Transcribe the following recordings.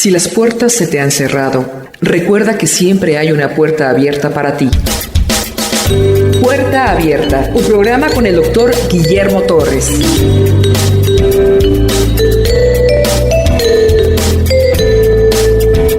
Si las puertas se te han cerrado, recuerda que siempre hay una puerta abierta para ti. Puerta Abierta, un programa con el doctor Guillermo Torres.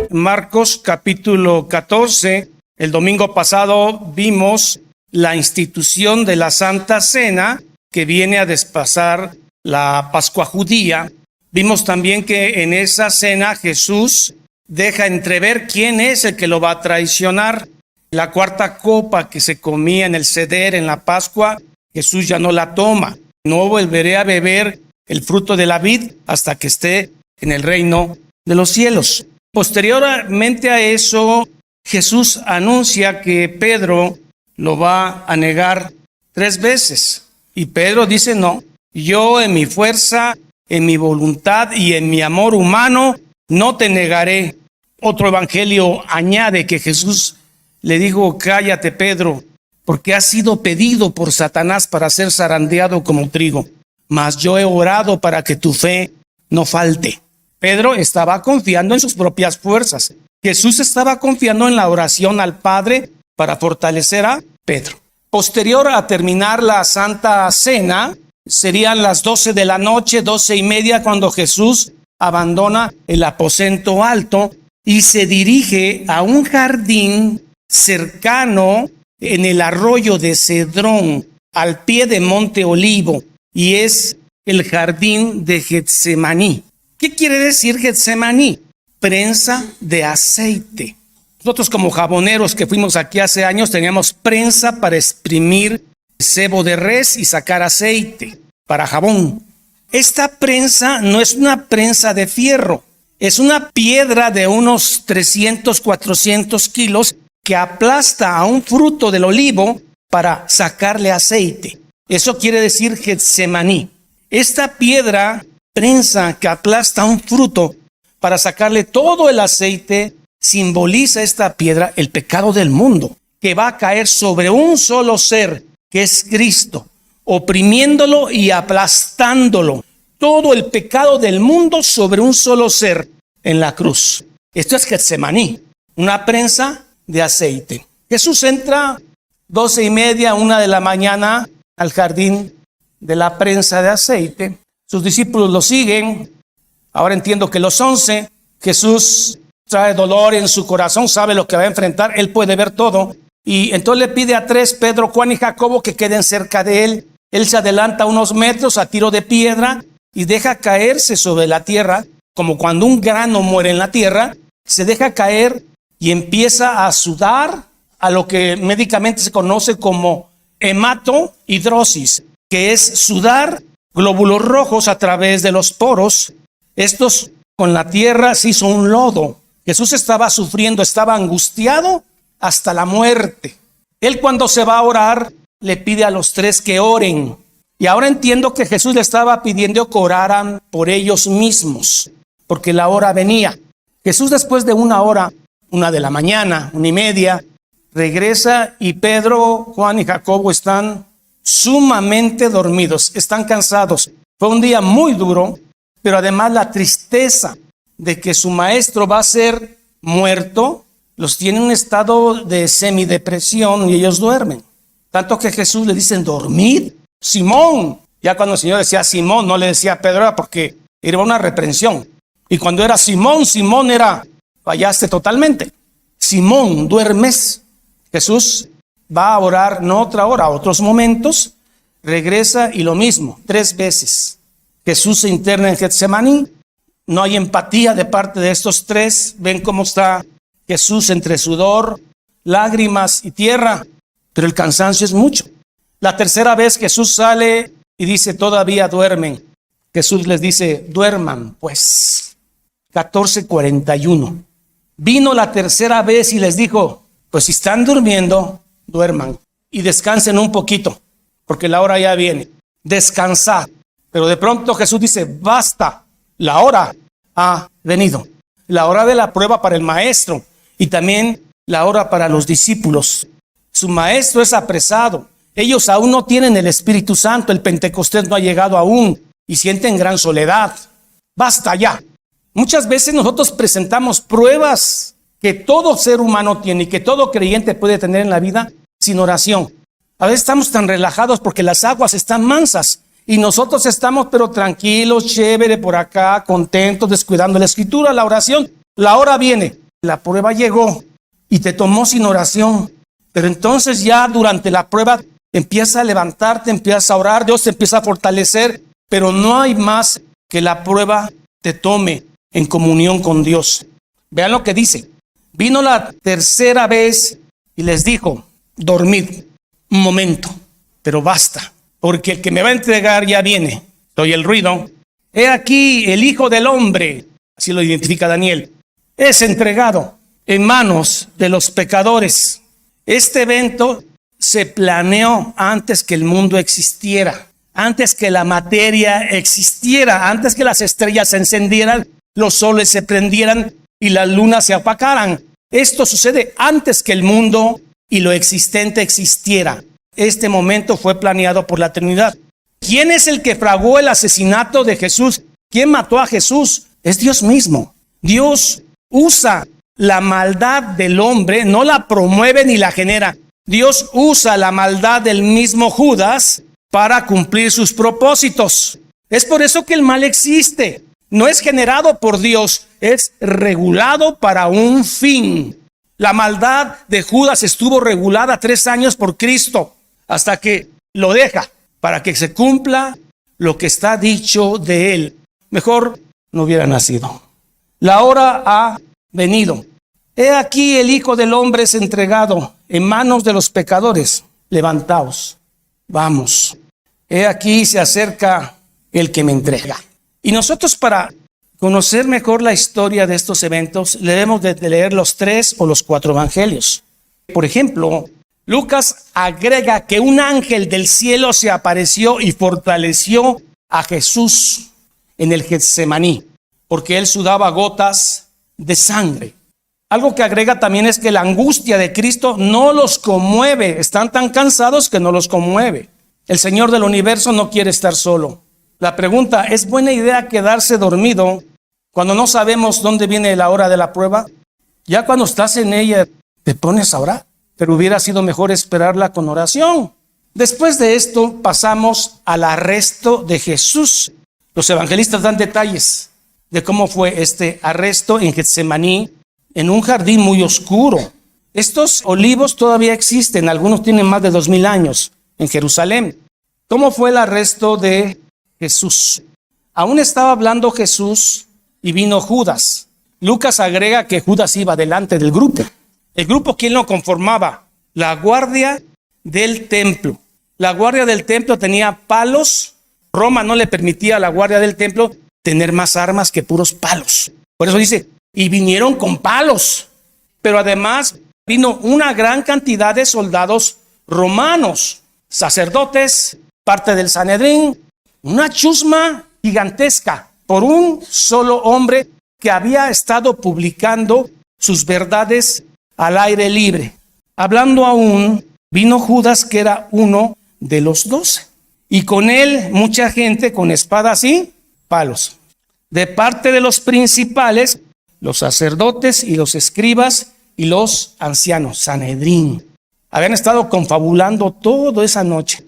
Marcos capítulo 14. El domingo pasado vimos la institución de la Santa Cena que viene a despasar la Pascua judía. Vimos también que en esa cena Jesús deja entrever quién es el que lo va a traicionar. La cuarta copa que se comía en el Seder en la Pascua, Jesús ya no la toma. No volveré a beber el fruto de la vid hasta que esté en el reino de los cielos. Posteriormente a eso, Jesús anuncia que Pedro lo va a negar 3 veces. Y Pedro dice, no, yo en mi fuerza, en mi voluntad y en mi amor humano, no te negaré. Otro evangelio añade que Jesús le dijo, cállate Pedro, porque has sido pedido por Satanás para ser zarandeado como trigo. Mas yo he orado para que tu fe no falte. Pedro estaba confiando en sus propias fuerzas. Jesús estaba confiando en la oración al Padre para fortalecer a Pedro. Posterior a terminar la Santa Cena, serían las 12 de la noche, 12:30, cuando Jesús abandona el aposento alto y se dirige a un jardín cercano en el arroyo de Cedrón, al pie de Monte Olivo, y es el jardín de Getsemaní. ¿Qué quiere decir Getsemaní? Prensa de aceite. Nosotros como jaboneros que fuimos aquí hace años teníamos prensa para exprimir sebo de res y sacar aceite para jabón. Esta prensa no es una prensa de fierro, es una piedra de unos 300, 400 kilos que aplasta a un fruto del olivo para sacarle aceite. Eso quiere decir Getsemaní. Esta piedra prensa que aplasta un fruto para sacarle todo el aceite, simboliza esta piedra el pecado del mundo, que va a caer sobre un solo ser, que es Cristo, oprimiéndolo y aplastándolo. Todo el pecado del mundo sobre un solo ser en la cruz. Esto es Getsemaní, una prensa de aceite. Jesús entra 12:30, 1 de la mañana al jardín de la prensa de aceite. Sus discípulos lo siguen. Ahora entiendo que los 11, Jesús trae dolor en su corazón, sabe lo que va a enfrentar, él puede ver todo. Y entonces le pide a 3, Pedro, Juan y Jacobo, que queden cerca de él. Él se adelanta unos metros a tiro de piedra y deja caerse sobre la tierra, como cuando un grano muere en la tierra, se deja caer y empieza a sudar a lo que médicamente se conoce como hematohidrosis, que es sudar glóbulos rojos a través de los poros. Estos con la tierra se hizo un lodo. Jesús estaba sufriendo, estaba angustiado hasta la muerte. Él cuando se va a orar, le pide a los 3 que oren. Y ahora entiendo que Jesús le estaba pidiendo que oraran por ellos mismos, porque la hora venía. Jesús después de 1 hora, 1 de la mañana, 1:30, regresa y Pedro, Juan y Jacobo están sumamente dormidos, están cansados. Fue un día muy duro, pero además la tristeza de que su maestro va a ser muerto, los tiene en un estado de semidepresión y ellos duermen. Tanto que Jesús le dicen, dormid, Simón. Ya cuando el Señor decía Simón, no le decía Pedro, porque era una reprensión. Y cuando era Simón, Simón era, fallaste totalmente. Simón, duermes. Jesús va a orar, no otra hora, otros momentos, regresa y lo mismo, 3 veces. Jesús se interna en Getsemaní, no hay empatía de parte de estos 3, ven cómo está Jesús entre sudor, lágrimas y tierra, pero el cansancio es mucho. La tercera vez Jesús sale y dice, todavía duermen. Jesús les dice, duerman pues. 14:41. Vino la tercera vez y les dijo, pues si están durmiendo, duerman y descansen un poquito, porque la hora ya viene. Descansad. Pero de pronto Jesús dice, basta, la hora ha venido. La hora de la prueba para el maestro y también la hora para los discípulos. Su maestro es apresado. Ellos aún no tienen el Espíritu Santo. El Pentecostés no ha llegado aún y sienten gran soledad. Basta ya. Muchas veces nosotros presentamos pruebas que todo ser humano tiene y que todo creyente puede tener en la vida sin oración. A veces estamos tan relajados porque las aguas están mansas y nosotros estamos pero tranquilos, chévere por acá, contentos, descuidando la escritura, la oración. La hora viene, la prueba llegó y te tomó sin oración. Pero entonces ya durante la prueba empieza a levantarte, empieza a orar, Dios te empieza a fortalecer, pero no hay más que la prueba te tome en comunión con Dios. Vean lo que dice. Vino la tercera vez y les dijo, dormid un momento, pero basta, porque el que me va a entregar ya viene. Oye el ruido. He aquí el Hijo del Hombre, así lo identifica Daniel, es entregado en manos de los pecadores. Este evento se planeó antes que el mundo existiera, antes que la materia existiera, antes que las estrellas se encendieran, los soles se prendieran y las lunas se apacaran. Esto sucede antes que el mundo y lo existente existiera. Este momento fue planeado por la Trinidad. ¿Quién es el que fraguó el asesinato de Jesús? ¿Quién mató a Jesús? Es Dios mismo. Dios usa la maldad del hombre, no la promueve ni la genera. Dios usa la maldad del mismo Judas para cumplir sus propósitos. Es por eso que el mal existe. No es generado por Dios, es regulado para un fin. La maldad de Judas estuvo regulada 3 años por Cristo, hasta que lo deja para que se cumpla lo que está dicho de él. Mejor no hubiera nacido. La hora ha venido. He aquí el Hijo del Hombre es entregado en manos de los pecadores. Levantaos, vamos. He aquí se acerca el que me entrega. Y nosotros, para conocer mejor la historia de estos eventos, debemos de leer los 3 o los 4 evangelios. Por ejemplo, Lucas agrega que un ángel del cielo se apareció y fortaleció a Jesús en el Getsemaní, porque él sudaba gotas de sangre. Algo que agrega también es que la angustia de Cristo no los conmueve. Están tan cansados que no los conmueve. El Señor del universo no quiere estar solo. La pregunta, ¿es buena idea quedarse dormido cuando no sabemos dónde viene la hora de la prueba? Ya cuando estás en ella, te pones a orar. Pero hubiera sido mejor esperarla con oración. Después de esto, pasamos al arresto de Jesús. Los evangelistas dan detalles de cómo fue este arresto en Getsemaní, en un jardín muy oscuro. Estos olivos todavía existen, algunos tienen más de 2000 años en Jerusalén. ¿Cómo fue el arresto de Jesús? Aún estaba hablando Jesús y vino Judas. Lucas agrega que Judas iba delante del grupo. El grupo, ¿quién lo conformaba? La guardia del templo. La guardia del templo tenía palos. Roma no le permitía a la guardia del templo tener más armas que puros palos. Por eso dice, y vinieron con palos. Pero además vino una gran cantidad de soldados romanos, sacerdotes, parte del Sanedrín, una chusma gigantesca por un solo hombre que había estado publicando sus verdades al aire libre. Hablando aún, vino Judas, que era uno de los 12, y con él mucha gente con espadas y palos. De parte de los principales, los sacerdotes y los escribas y los ancianos, Sanedrín, habían estado confabulando toda esa noche.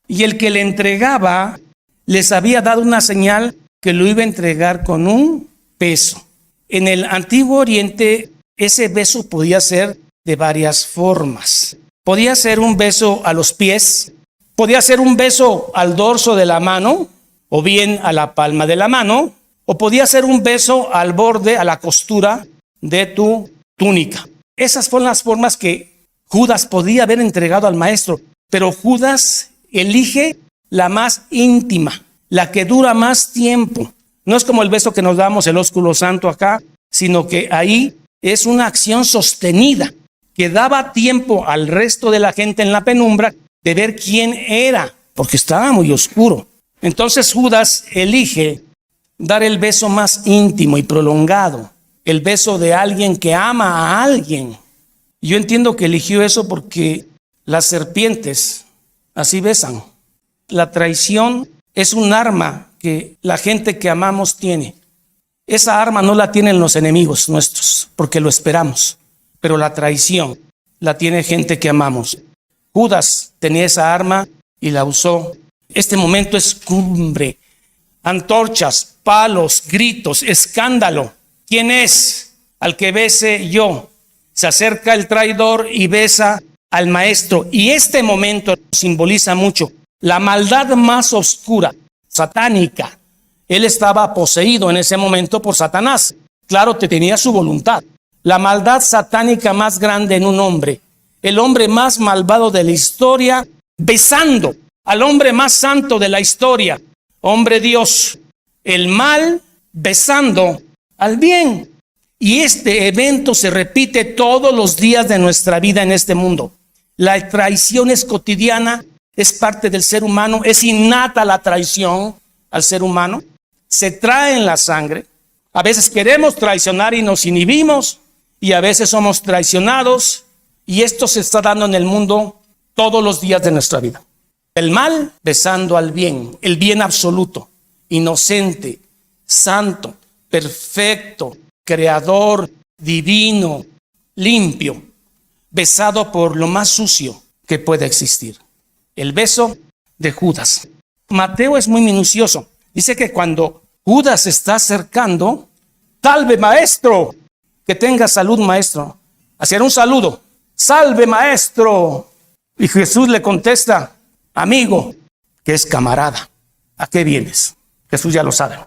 Y el que le entregaba les había dado una señal que lo iba a entregar con un beso. En el Antiguo Oriente, ese beso podía ser de varias formas. Podía ser un beso a los pies, podía ser un beso al dorso de la mano, o bien a la palma de la mano, o podía ser un beso al borde, a la costura de tu túnica. Esas fueron las formas que Judas podía haber entregado al maestro, pero Judas elige la más íntima, la que dura más tiempo. No es como el beso que nos damos el ósculo santo acá, sino que ahí es una acción sostenida que daba tiempo al resto de la gente en la penumbra de ver quién era, porque estaba muy oscuro. Entonces Judas elige dar el beso más íntimo y prolongado, el beso de alguien que ama a alguien. Yo entiendo que eligió eso porque las serpientes así besan. La traición es un arma que la gente que amamos tiene. Esa arma no la tienen los enemigos nuestros, porque lo esperamos. Pero la traición la tiene gente que amamos. Judas tenía esa arma y la usó. Este momento es cumbre. Antorchas, palos, gritos, escándalo. ¿Quién es? Al que bese yo. Se acerca el traidor y besa al maestro. Y este momento simboliza mucho la maldad más oscura, satánica. Él estaba poseído en ese momento por Satanás. Claro, tenía su voluntad. La maldad satánica más grande en un hombre. El hombre más malvado de la historia, besando al hombre más santo de la historia. Hombre Dios. El mal besando al bien. Y este evento se repite todos los días de nuestra vida en este mundo. La traición es cotidiana, es parte del ser humano, es innata la traición al ser humano. Se trae en la sangre. A veces queremos traicionar y nos inhibimos, y a veces somos traicionados, y esto se está dando en el mundo todos los días de nuestra vida. El mal besando al bien, el bien absoluto, inocente, santo, perfecto, creador, divino, limpio, besado por lo más sucio que puede existir. El beso de Judas. Mateo es muy minucioso. Dice que cuando Judas se está acercando, salve maestro, que tenga salud maestro. Hacía un saludo, salve maestro. Y Jesús le contesta, amigo, que es camarada. ¿A qué vienes? Jesús ya lo sabe.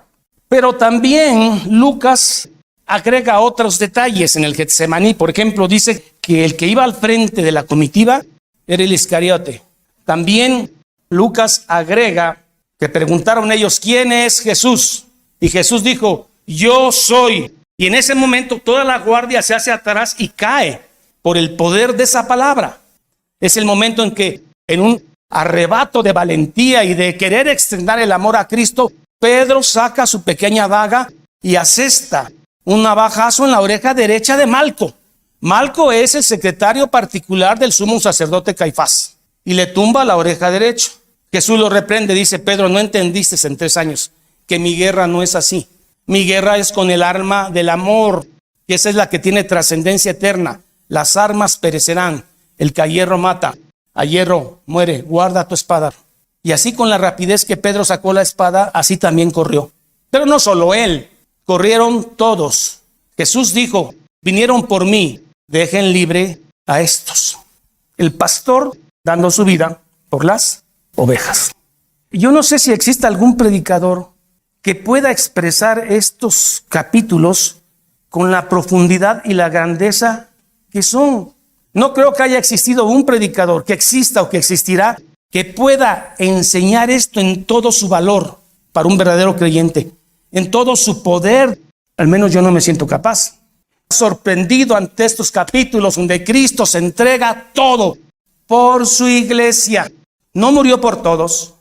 Pero también Lucas agrega otros detalles en el Getsemaní. Por ejemplo, dice que el que iba al frente de la comitiva era el Iscariote. También Lucas agrega que preguntaron ellos, ¿quién es Jesús? Y Jesús dijo, yo soy. Y en ese momento toda la guardia se hace atrás y cae por el poder de esa palabra. Es el momento en que, en un arrebato de valentía y de querer extender el amor a Cristo, Pedro saca su pequeña daga y asesta un navajazo en la oreja derecha de Malco. Malco es el secretario particular del sumo sacerdote Caifás y le tumba la oreja derecha. Jesús lo reprende, dice, Pedro, no entendiste en 3 años que mi guerra no es así. Mi guerra es con el arma del amor, que esa es la que tiene trascendencia eterna. Las armas perecerán, el que a hierro mata, a hierro muere, guarda tu espada. Y así con la rapidez que Pedro sacó la espada, así también corrió. Pero no solo él, corrieron todos. Jesús dijo, vinieron por mí, dejen libre a estos. El pastor dando su vida por las ovejas. Yo no sé si existe algún predicador que pueda expresar estos capítulos con la profundidad y la grandeza que son. No creo que haya existido un predicador que exista o que existirá que pueda enseñar esto en todo su valor para un verdadero creyente, en todo su poder. Al menos yo no me siento capaz. Sorprendido ante estos capítulos donde Cristo se entrega todo por su iglesia. No murió por todos.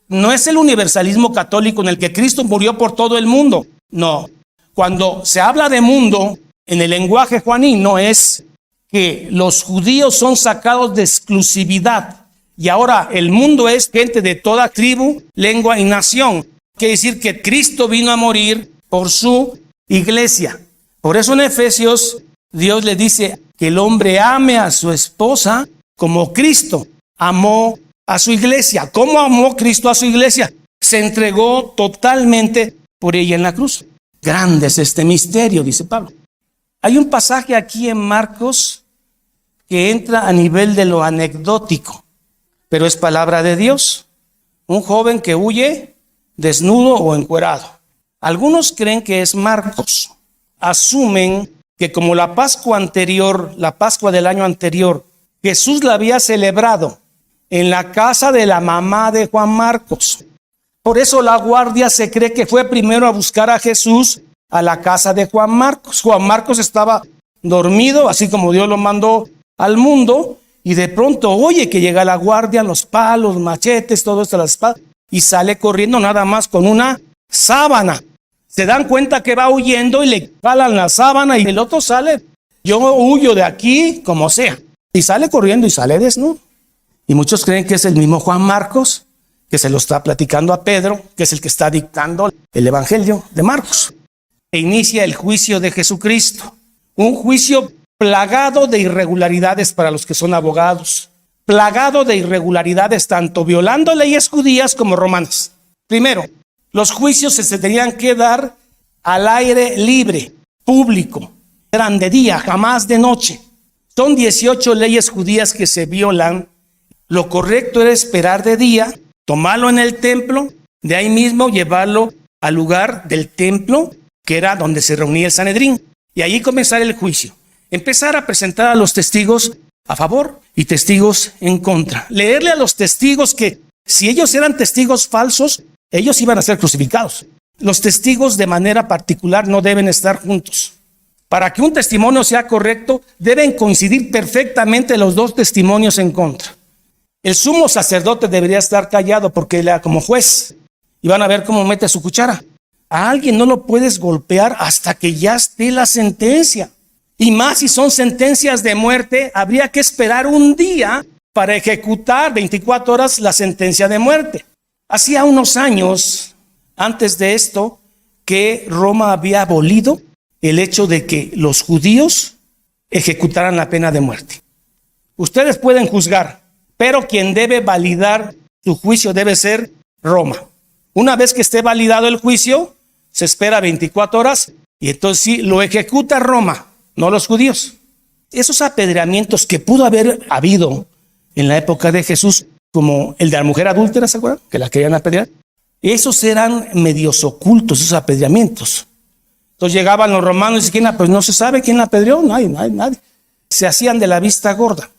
No es el universalismo católico en el que Cristo murió por todo el mundo. No. Cuando se habla de mundo, en el lenguaje juanino es que los judíos son sacados de exclusividad. Y ahora el mundo es gente de toda tribu, lengua y nación. Quiere decir que Cristo vino a morir por su iglesia. Por eso en Efesios Dios le dice que el hombre ame a su esposa como Cristo amó a su iglesia. ¿Cómo amó Cristo a su iglesia? Se entregó totalmente por ella en la cruz. Grande es este misterio, dice Pablo. Hay un pasaje aquí en Marcos que entra a nivel de lo anecdótico, pero es palabra de Dios. Un joven que huye desnudo o encuerado. Algunos creen que es Marcos. Asumen que como la Pascua anterior, la Pascua del año anterior, Jesús la había celebrado en la casa de la mamá de Juan Marcos. Por eso la guardia se cree que fue primero a buscar a Jesús a la casa de Juan Marcos. Juan Marcos estaba dormido, así como Dios lo mandó al mundo, y de pronto oye que llega la guardia, los palos, machetes, todo esto, la espada, y sale corriendo nada más con una sábana. Se dan cuenta que va huyendo y le jalan la sábana y el otro sale, yo huyo de aquí como sea, y sale corriendo y sale desnudo. Y muchos creen que es el mismo Juan Marcos, que se lo está platicando a Pedro, que es el que está dictando el evangelio de Marcos. e inicia el juicio de Jesucristo. Un juicio plagado de irregularidades para los que son abogados. Plagado de irregularidades tanto violando leyes judías como romanas. Primero, los juicios se tenían que dar al aire libre, público. Eran de día, jamás de noche. Son 18 leyes judías que se violan. Lo correcto era esperar de día, tomarlo en el templo, de ahí mismo llevarlo al lugar del templo, que era donde se reunía el Sanedrín, y allí comenzar el juicio. Empezar a presentar a los testigos a favor y testigos en contra. Leerle a los testigos que si ellos eran testigos falsos, ellos iban a ser crucificados. Los testigos de manera particular no deben estar juntos. Para que un testimonio sea correcto, deben coincidir perfectamente los dos testimonios en contra. El sumo sacerdote debería estar callado porque él era como juez. Y van a ver cómo mete su cuchara. A alguien no lo puedes golpear hasta que ya esté la sentencia. Y más si son sentencias de muerte, habría que esperar un día para ejecutar 24 horas la sentencia de muerte. Hacía unos años, antes de esto, que Roma había abolido el hecho de que los judíos ejecutaran la pena de muerte. Ustedes pueden juzgar, pero quien debe validar su juicio debe ser Roma. Una vez que esté validado el juicio, se espera 24 horas y entonces sí, lo ejecuta Roma, no los judíos. Esos apedreamientos que pudo haber habido en la época de Jesús, como el de la mujer adúltera, ¿se acuerdan? Que la querían apedrear. Esos eran medios ocultos, esos apedreamientos. Entonces llegaban los romanos y decían, pues no se sabe quién la apedreó, nadie. Se hacían de la vista gorda.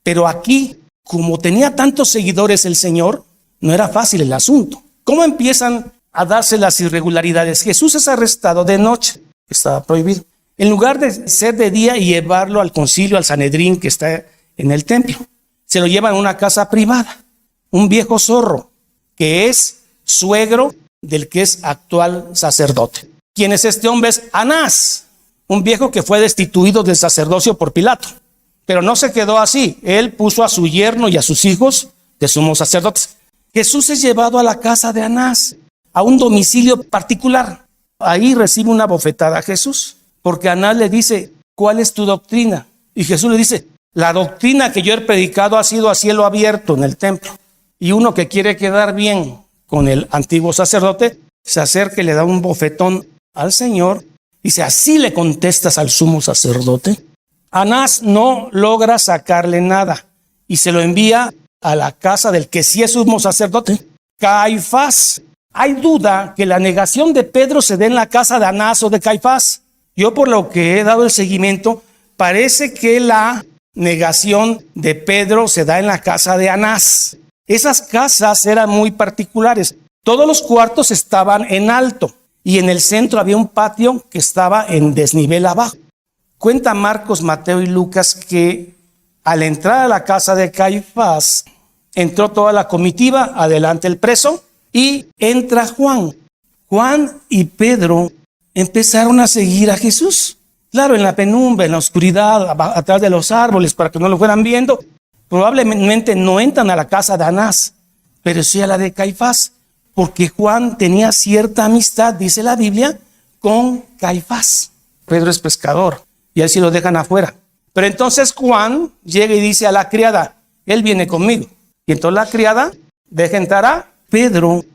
Pero aquí, como tenía tantos seguidores el Señor, no era fácil el asunto. ¿Cómo empiezan a darse las irregularidades? Jesús es arrestado de noche, estaba prohibido. En lugar de ser de día y llevarlo al concilio, al Sanedrín que está en el templo, se lo llevan a una casa privada. Un viejo zorro que es suegro del que es actual sacerdote. ¿Quién es este hombre? Es Anás, un viejo que fue destituido del sacerdocio por Pilato. Pero no se quedó así. Él puso a su yerno y a sus hijos de sumos sacerdotes. Jesús es llevado a la casa de Anás, a un domicilio particular. Ahí recibe una bofetada a Jesús, porque Anás le dice, ¿cuál es tu doctrina? Y Jesús le dice, la doctrina que yo he predicado ha sido a cielo abierto en el templo. Y uno que quiere quedar bien con el antiguo sacerdote, se acerca y le da un bofetón al Señor. Dice, ¿así le contestas al sumo sacerdote? Anás no logra sacarle nada y se lo envía a la casa del que sí es sumo sacerdote, Caifás. Hay duda que la negación de Pedro se dé en la casa de Anás o de Caifás. Yo, por lo que he dado el seguimiento, parece que la negación de Pedro se da en la casa de Anás. Esas casas eran muy particulares. Todos los cuartos estaban en alto y en el centro había un patio que estaba en desnivel abajo. Cuenta Marcos, Mateo y Lucas que al entrar a la casa de Caifás, entró toda la comitiva, adelante el preso, y entra Juan. Juan y Pedro empezaron a seguir a Jesús. Claro, en la penumbra, en la oscuridad, atrás de los árboles, para que no lo fueran viendo. Probablemente no entran a la casa de Anás, pero sí a la de Caifás, porque Juan tenía cierta amistad, dice la Biblia, con Caifás. Pedro es pescador y a él sí lo dejan afuera. Pero entonces Juan llega y dice a la criada, él viene conmigo. Y entonces la criada deja entrar a Pedro.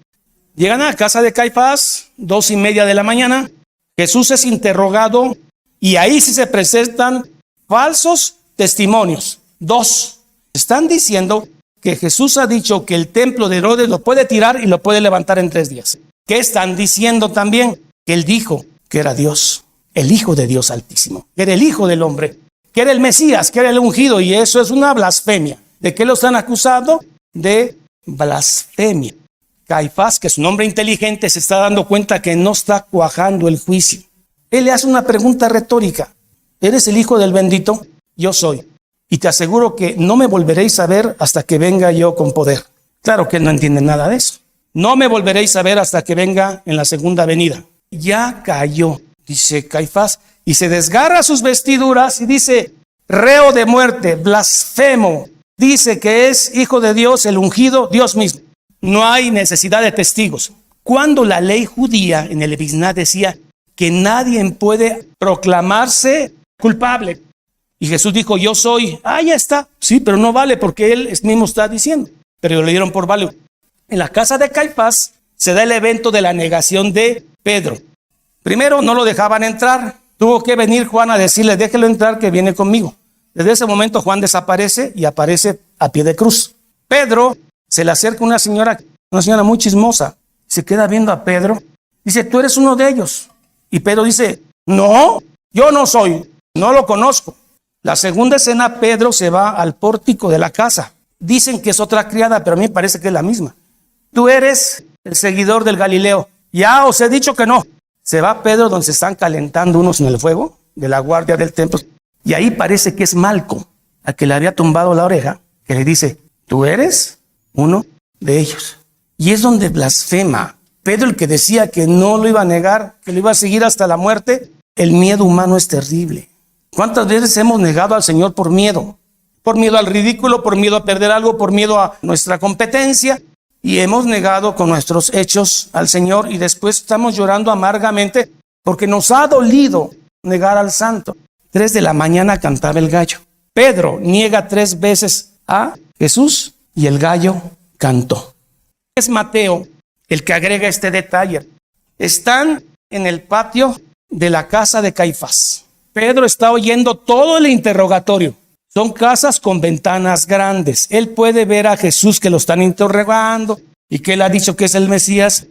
Llegan a la casa de Caifás, 2:30 de la mañana. Jesús es interrogado y ahí sí se presentan falsos testimonios. 2. Están diciendo que Jesús ha dicho que el templo de Herodes lo puede tirar y lo puede levantar en 3 días. ¿Qué están diciendo también? Que él dijo que era Dios, el Hijo de Dios Altísimo, que era el Hijo del Hombre, que era el Mesías, que era el ungido, y eso es una blasfemia. ¿De qué lo están acusando? De blasfemia. Caifás, que es un hombre inteligente, se está dando cuenta que no está cuajando el juicio. Él le hace una pregunta retórica. ¿Eres el Hijo del bendito? Yo soy. Y te aseguro que no me volveréis a ver hasta que venga yo con poder. Claro que él no entiende nada de eso. No me volveréis a ver hasta que venga en la segunda venida. Ya cayó, dice Caifás, y se desgarra sus vestiduras y dice, reo de muerte, blasfemo. Dice que es Hijo de Dios, el ungido, Dios mismo. No hay necesidad de testigos. Cuando la ley judía en el Misná decía que nadie puede proclamarse culpable. Y Jesús dijo, yo soy. Ya está. Sí, pero no vale porque él mismo está diciendo. Pero le dieron por válido. En la casa de Caifás se da el evento de la negación de Pedro. Primero, no lo dejaban entrar. Tuvo que venir Juan a decirle, déjelo entrar que viene conmigo. Desde ese momento Juan desaparece y aparece a pie de cruz. Pedro se le acerca una señora muy chismosa. Se queda viendo a Pedro. Dice, tú eres uno de ellos. Y Pedro dice, no, yo no soy, no lo conozco. La segunda escena, Pedro se va al pórtico de la casa. Dicen que es otra criada, pero a mí me parece que es la misma. Tú eres el seguidor del Galileo. Ya os he dicho que no. Se va Pedro donde se están calentando unos en el fuego de la guardia del templo. Y ahí parece que es Malco, al que le había tumbado la oreja, que le dice, tú eres uno de ellos. Y es donde blasfema. Pedro, el que decía que no lo iba a negar, que lo iba a seguir hasta la muerte. El miedo humano es terrible. ¿Cuántas veces hemos negado al Señor por miedo? Por miedo al ridículo, por miedo a perder algo, por miedo a nuestra competencia. Y hemos negado con nuestros hechos al Señor y después estamos llorando amargamente porque nos ha dolido negar al Santo. 3 de la mañana cantaba el gallo. Pedro niega 3 veces a Jesús y el gallo cantó. Es Mateo el que agrega este detalle. Están en el patio de la casa de Caifás. Pedro está oyendo todo el interrogatorio. Son casas con ventanas grandes. Él puede ver a Jesús que lo están interrogando y que él ha dicho que es el Mesías.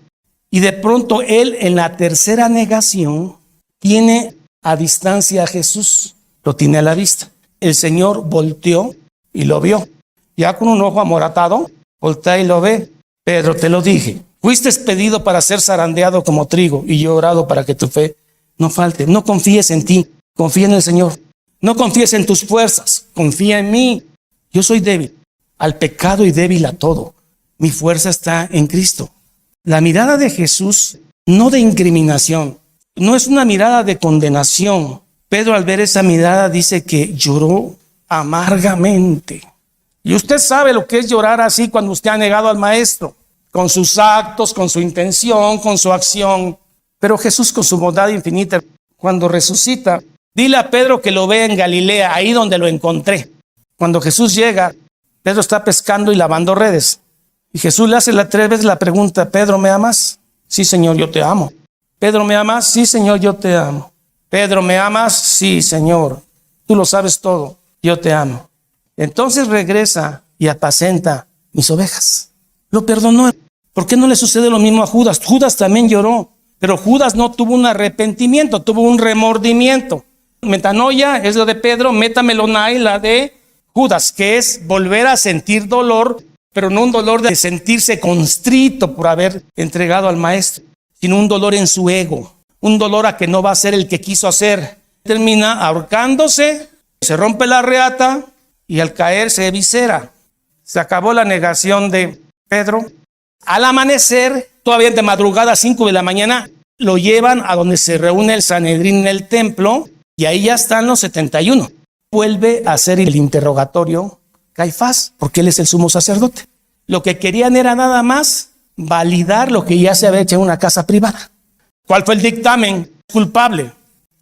Y de pronto él, en la tercera negación, tiene a distancia a Jesús. Lo tiene a la vista. El Señor volteó y lo vio. Ya con un ojo amoratado, voltea y lo ve. Pedro, te lo dije. Fuiste expedido para ser zarandeado como trigo y yo he orado para que tu fe no falte. No confíes en ti, confía en el Señor. No confíes en tus fuerzas, confía en mí. Yo soy débil al pecado y débil a todo. Mi fuerza está en Cristo. La mirada de Jesús, no de incriminación, no es una mirada de condenación. Pedro, al ver esa mirada, dice que lloró amargamente. Y usted sabe lo que es llorar así cuando usted ha negado al Maestro, con sus actos, con su intención, con su acción. Pero Jesús, con su bondad infinita, cuando resucita, dile a Pedro que lo vea en Galilea, ahí donde lo encontré. Cuando Jesús llega, Pedro está pescando y lavando redes. Y Jesús le hace 3 veces la pregunta, Pedro, ¿me amas? Sí, Señor, yo te amo. Pedro, ¿me amas? Sí, Señor, yo te amo. Pedro, ¿me amas? Sí, Señor, tú lo sabes todo, yo te amo. Entonces regresa y apacenta mis ovejas. Lo perdonó. ¿Por qué no le sucede lo mismo a Judas? Judas también lloró, pero Judas no tuvo un arrepentimiento, tuvo un remordimiento. Metanoia es lo de Pedro, metamelonai la de Judas, que es volver a sentir dolor, pero no un dolor de sentirse constrito por haber entregado al Maestro, sino un dolor en su ego, un dolor a que no va a ser el que quiso hacer. Termina ahorcándose, se rompe la reata y al caer se eviscera. Se acabó la negación de Pedro. Al amanecer, todavía de madrugada, 5 de la mañana, lo llevan a donde se reúne el Sanedrín en el templo y ahí ya están los 71. Vuelve a hacer el interrogatorio Caifás, porque él es el sumo sacerdote. Lo que querían era nada más validar lo que ya se había hecho en una casa privada. ¿Cuál fue el dictamen? Culpable.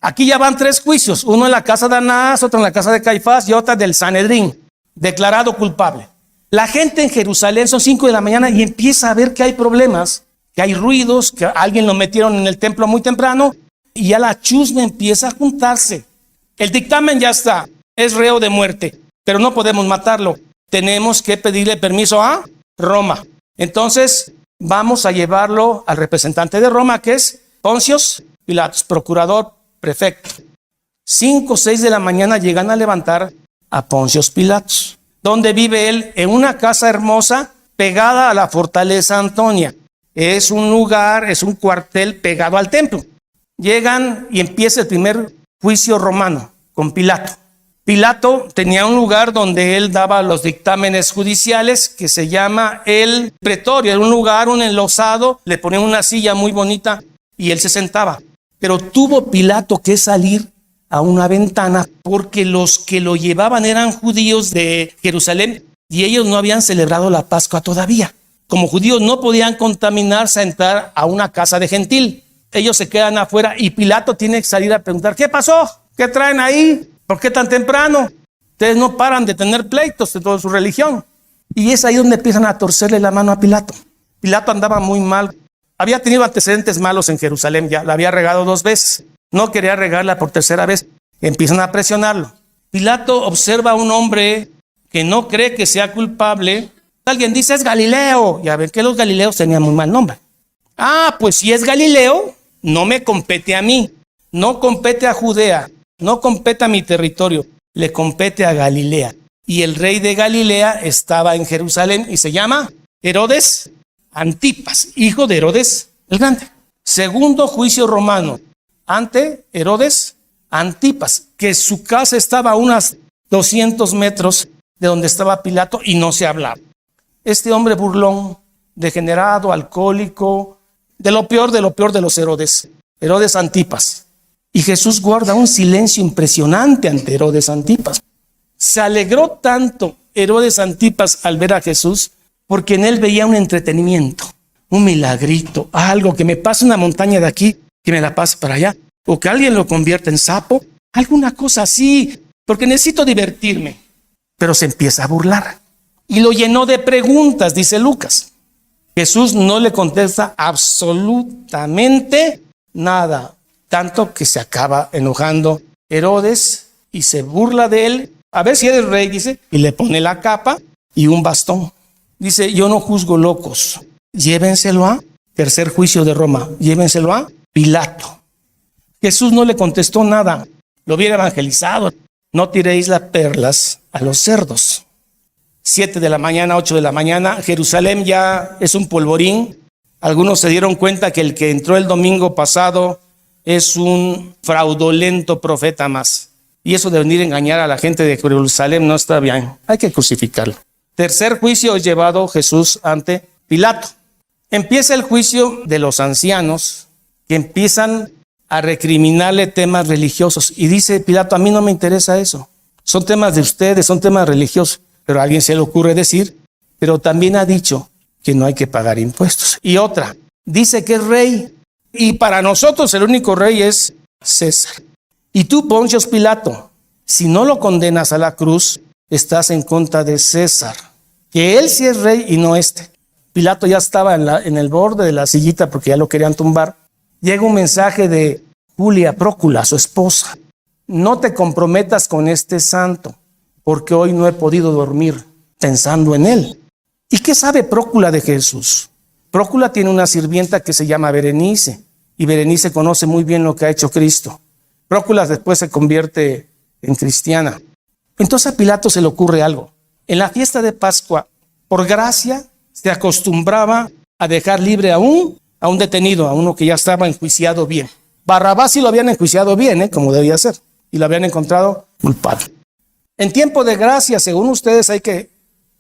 Aquí ya van 3 juicios, uno en la casa de Anás, otro en la casa de Caifás y otra del Sanedrín. Declarado culpable. La gente en Jerusalén son 5 de la mañana y empieza a ver que hay problemas, que hay ruidos, que alguien lo metieron en el templo muy temprano y ya la chusma empieza a juntarse. El dictamen ya está, es reo de muerte, pero no podemos matarlo. Tenemos que pedirle permiso a Roma. Entonces vamos a llevarlo al representante de Roma, que es Poncio Pilatos, procurador, prefecto. 5 o 6 de la mañana llegan a levantar a Poncio Pilatos. ¿Dónde vive él? En una casa hermosa pegada a la fortaleza Antonia. Es un lugar, es un cuartel pegado al templo. Llegan y empieza el primer juicio romano con Pilato. Pilato tenía un lugar donde él daba los dictámenes judiciales que se llama el pretorio. Era un lugar, un enlosado, le ponían una silla muy bonita y él se sentaba. Pero tuvo Pilato que salir a una ventana porque los que lo llevaban eran judíos de Jerusalén y ellos no habían celebrado la Pascua todavía. Como judíos no podían contaminarse a entrar a una casa de gentil. Ellos se quedan afuera y Pilato tiene que salir a preguntar: ¿qué pasó? ¿Qué traen ahí? ¿Por qué tan temprano? Ustedes no paran de tener pleitos de toda su religión. Y es ahí donde empiezan a torcerle la mano a Pilato. Pilato andaba muy mal. Había tenido antecedentes malos en Jerusalén, ya la había regado 2 veces. No quería regarla por 3ª vez. Empiezan a presionarlo. Pilato observa a un hombre que no cree que sea culpable. Alguien dice: es Galileo. Y a ver que los galileos tenían muy mal nombre. Ah, pues si es Galileo, no me compete a mí. No compete a Judea. No compete a mi territorio. Le compete a Galilea. Y el rey de Galilea estaba en Jerusalén y se llama Herodes Antipas, hijo de Herodes el Grande. Segundo juicio romano ante Herodes Antipas, que su casa estaba a unos 200 metros de donde estaba Pilato y no se hablaba. Este hombre burlón, degenerado, alcohólico, de lo peor de los Herodes, Herodes Antipas. Y Jesús guarda un silencio impresionante ante Herodes Antipas. Se alegró tanto Herodes Antipas al ver a Jesús, porque en él veía un entretenimiento, un milagrito, algo que me pase una montaña de aquí, que me la pase para allá, o que alguien lo convierta en sapo, alguna cosa así, porque necesito divertirme. Pero se empieza a burlar y lo llenó de preguntas, dice Lucas. Jesús no le contesta absolutamente nada, tanto que se acaba enojando Herodes y se burla de él. A ver si eres rey, dice, y le pone la capa y un bastón. Dice: yo no juzgo locos, llévenselo a, 3er juicio de Roma, llévenselo a Pilato. Jesús no le contestó nada, lo hubiera evangelizado: no tiréis las perlas a los cerdos. 7 de la mañana, 8 de la mañana, Jerusalén ya es un polvorín. Algunos se dieron cuenta que el que entró el domingo pasado es un fraudulento profeta más. Y eso de venir a engañar a la gente de Jerusalén no está bien, hay que crucificarlo. 3er juicio es llevado Jesús ante Pilato. Empieza el juicio de los ancianos, que empiezan a recriminarle temas religiosos. Y dice Pilato: a mí no me interesa eso. Son temas de ustedes, son temas religiosos. Pero a alguien se le ocurre decir: pero también ha dicho que no hay que pagar impuestos. Y otra, dice que es rey. Y para nosotros el único rey es César. Y tú, Poncio Pilato, si no lo condenas a la cruz, estás en contra de César, que él sí es rey y no este. Pilato ya estaba en el borde de la sillita porque ya lo querían tumbar. Llega un mensaje de Julia Prócula, su esposa: no te comprometas con este santo, porque hoy no he podido dormir pensando en él. ¿Y qué sabe Prócula de Jesús? Prócula tiene una sirvienta que se llama Berenice, y Berenice conoce muy bien lo que ha hecho Cristo. Prócula después se convierte en cristiana. Entonces a Pilato se le ocurre algo. En la fiesta de Pascua, por gracia, se acostumbraba a dejar libre a un detenido, a uno que ya estaba enjuiciado bien. Barrabás sí lo habían enjuiciado bien, como debía ser, y lo habían encontrado culpable. En tiempo de gracia, según ustedes, hay que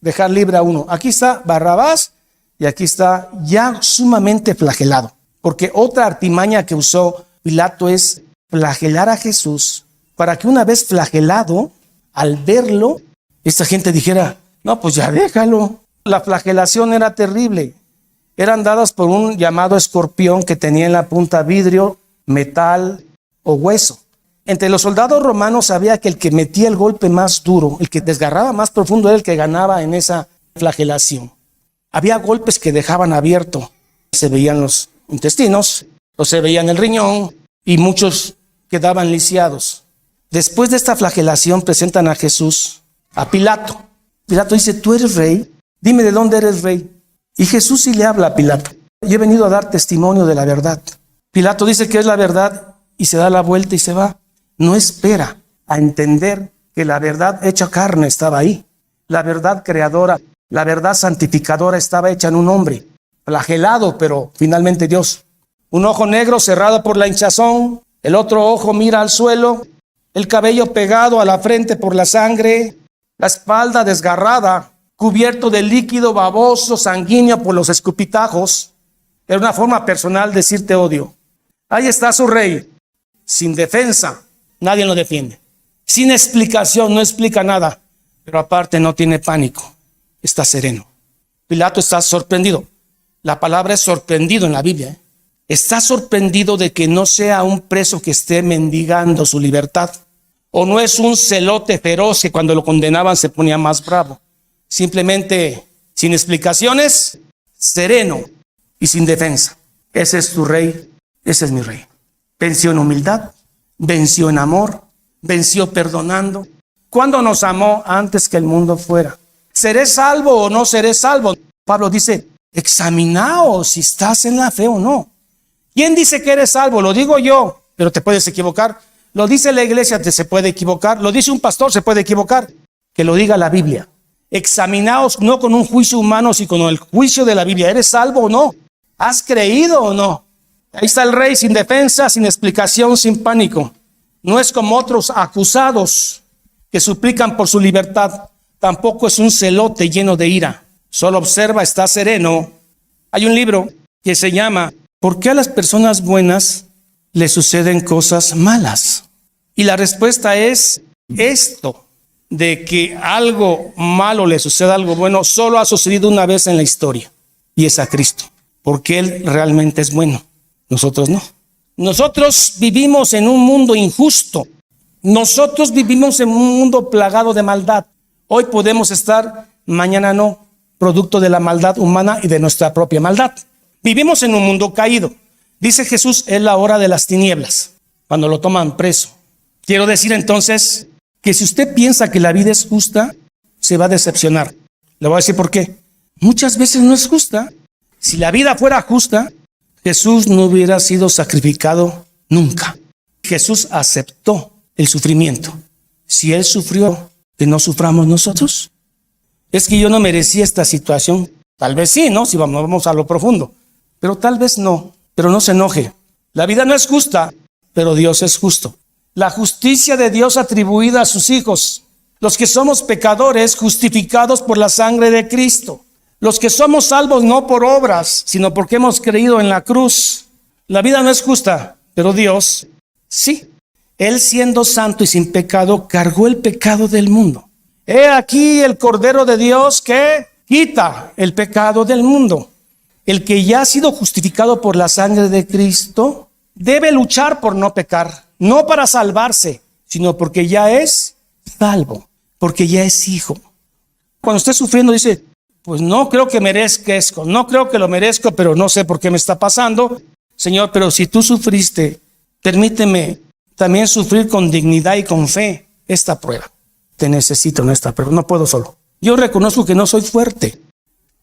dejar libre a uno. Aquí está Barrabás y aquí está ya sumamente flagelado. Porque otra artimaña que usó Pilato es flagelar a Jesús para que una vez flagelado, al verlo, esta gente dijera: no, pues ya déjalo. La flagelación era terrible. Eran dadas por un llamado escorpión que tenía en la punta vidrio, metal o hueso. Entre los soldados romanos sabía que el que metía el golpe más duro, el que desgarraba más profundo, era el que ganaba en esa flagelación. Había golpes que dejaban abierto. Se veían los intestinos, o se veían el riñón, y muchos quedaban lisiados. Después de esta flagelación presentan a Jesús a Pilato. Pilato dice: ¿tú eres rey? Dime de dónde eres rey. Y Jesús sí le habla a Pilato: yo he venido a dar testimonio de la verdad. Pilato dice que es la verdad y se da la vuelta y se va. No espera a entender que la verdad hecha carne estaba ahí. La verdad creadora, la verdad santificadora estaba hecha en un hombre, flagelado, pero finalmente Dios. Un ojo negro cerrado por la hinchazón, el otro ojo mira al suelo, el cabello pegado a la frente por la sangre, la espalda desgarrada, cubierto de líquido baboso, sanguíneo por los escupitajos. Era una forma personal de decir: te odio. Ahí está su rey, sin defensa, nadie lo defiende. Sin explicación, no explica nada, pero aparte no tiene pánico, está sereno. Pilato está sorprendido. La palabra es sorprendido en la Biblia. ¿Está sorprendido de que no sea un preso que esté mendigando su libertad? ¿O no es un celote feroz que cuando lo condenaban se ponía más bravo? Simplemente, sin explicaciones, sereno y sin defensa. Ese es tu rey, ese es mi rey. Venció en humildad, venció en amor, venció perdonando. ¿Cuándo nos amó? Antes que el mundo fuera. ¿Seré salvo o no seré salvo? Pablo dice, examinaos si estás en la fe o no. ¿Quién dice que eres salvo? Lo digo yo, pero te puedes equivocar. Lo dice la iglesia, se puede equivocar. Lo dice un pastor, se puede equivocar. Que lo diga la Biblia. Examinaos no con un juicio humano, sino con el juicio de la Biblia. ¿Eres salvo o no? ¿Has creído o no? Ahí está el rey sin defensa, sin explicación, sin pánico. No es como otros acusados que suplican por su libertad. Tampoco es un celote lleno de ira. Solo observa, está sereno. Hay un libro que se llama ¿Por qué a las personas buenas les suceden cosas malas? Y la respuesta es esto, de que algo malo le suceda algo bueno, solo ha sucedido una vez en la historia, y es a Cristo, porque Él realmente es bueno, nosotros no. Nosotros vivimos en un mundo injusto, nosotros vivimos en un mundo plagado de maldad. Hoy podemos estar, mañana no, producto de la maldad humana y de nuestra propia maldad. Vivimos en un mundo caído. Dice Jesús, es la hora de las tinieblas, cuando lo toman preso. Quiero decir entonces que si usted piensa que la vida es justa, se va a decepcionar. Le voy a decir por qué. Muchas veces no es justa. Si la vida fuera justa, Jesús no hubiera sido sacrificado nunca. Jesús aceptó el sufrimiento. Si Él sufrió, ¿que no suframos nosotros? Es que yo no merecía esta situación. Tal vez sí, ¿no? Si vamos a lo profundo. Pero tal vez no. Pero no se enoje. La vida no es justa, pero Dios es justo. La justicia de Dios atribuida a sus hijos. Los que somos pecadores justificados por la sangre de Cristo. Los que somos salvos no por obras, sino porque hemos creído en la cruz. La vida no es justa, pero Dios sí. Él, siendo santo y sin pecado, cargó el pecado del mundo. He aquí el Cordero de Dios que quita el pecado del mundo. El que ya ha sido justificado por la sangre de Cristo debe luchar por no pecar, no para salvarse, sino porque ya es salvo, porque ya es hijo. Cuando esté sufriendo dice, pues no creo que merezca esto, no creo que lo merezco, pero no sé por qué me está pasando. Señor, pero si tú sufriste, permíteme también sufrir con dignidad y con fe esta prueba. Te necesito en esta prueba, no puedo solo. Yo reconozco que no soy fuerte,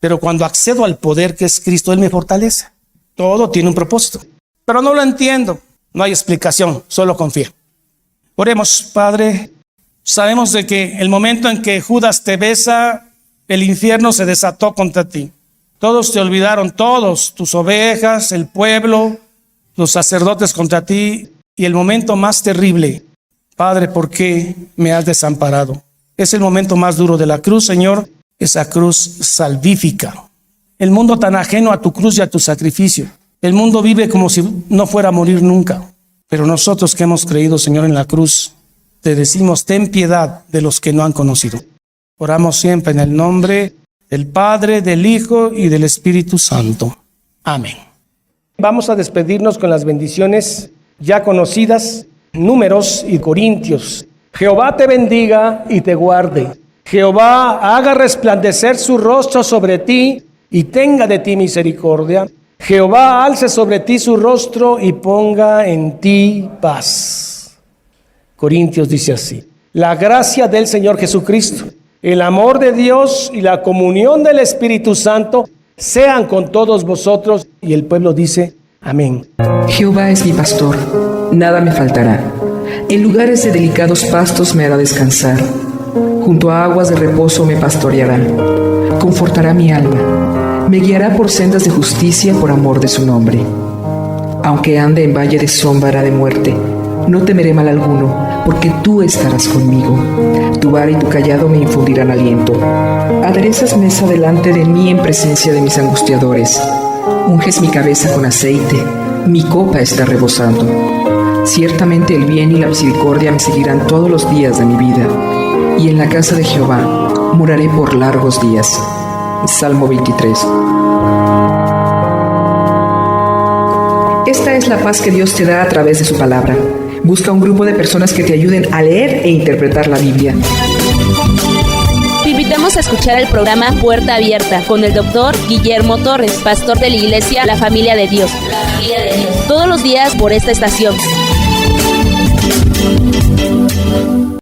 pero cuando accedo al poder que es Cristo, Él me fortalece. Todo tiene un propósito, pero no lo entiendo. No hay explicación, solo confío. Oremos, Padre. Sabemos de que el momento en que Judas te besa, el infierno se desató contra ti. Todos te olvidaron, todos, tus ovejas, el pueblo, los sacerdotes contra ti. Y el momento más terrible, Padre, ¿por qué me has desamparado? Es el momento más duro de la cruz, Señor, esa cruz salvífica. El mundo tan ajeno a tu cruz y a tu sacrificio. El mundo vive como si no fuera a morir nunca. Pero nosotros que hemos creído, Señor, en la cruz, te decimos, ten piedad de los que no han conocido. Oramos siempre en el nombre del Padre, del Hijo y del Espíritu Santo. Amén. Vamos a despedirnos con las bendiciones ya conocidas, Números y Corintios. Jehová te bendiga y te guarde. Jehová haga resplandecer su rostro sobre ti y tenga de ti misericordia. Jehová alce sobre ti su rostro y ponga en ti paz. Corintios dice así: la gracia del Señor Jesucristo, el amor de Dios y la comunión del Espíritu Santo sean con todos vosotros. Y el pueblo dice amén. Jehová es mi pastor, nada me faltará. En lugares de delicados pastos me hará descansar. Junto a aguas de reposo me pastoreará. Confortará mi alma. Me guiará por sendas de justicia por amor de su nombre. Aunque ande en valle de sombra de muerte, no temeré mal alguno, porque tú estarás conmigo. Tu vara y tu cayado me infundirán aliento. Aderezas mesa delante de mí en presencia de mis angustiadores. Unges mi cabeza con aceite, mi copa está rebosando. Ciertamente el bien y la misericordia me seguirán todos los días de mi vida, y en la casa de Jehová moraré por largos días. Salmo 23. Esta es la paz que Dios te da a través de su palabra. Busca un grupo de personas que te ayuden a leer e interpretar la Biblia. Te invitamos a escuchar el programa Puerta Abierta con el doctor Guillermo Torres, pastor de la iglesia La Familia de Dios. Todos los días por esta estación.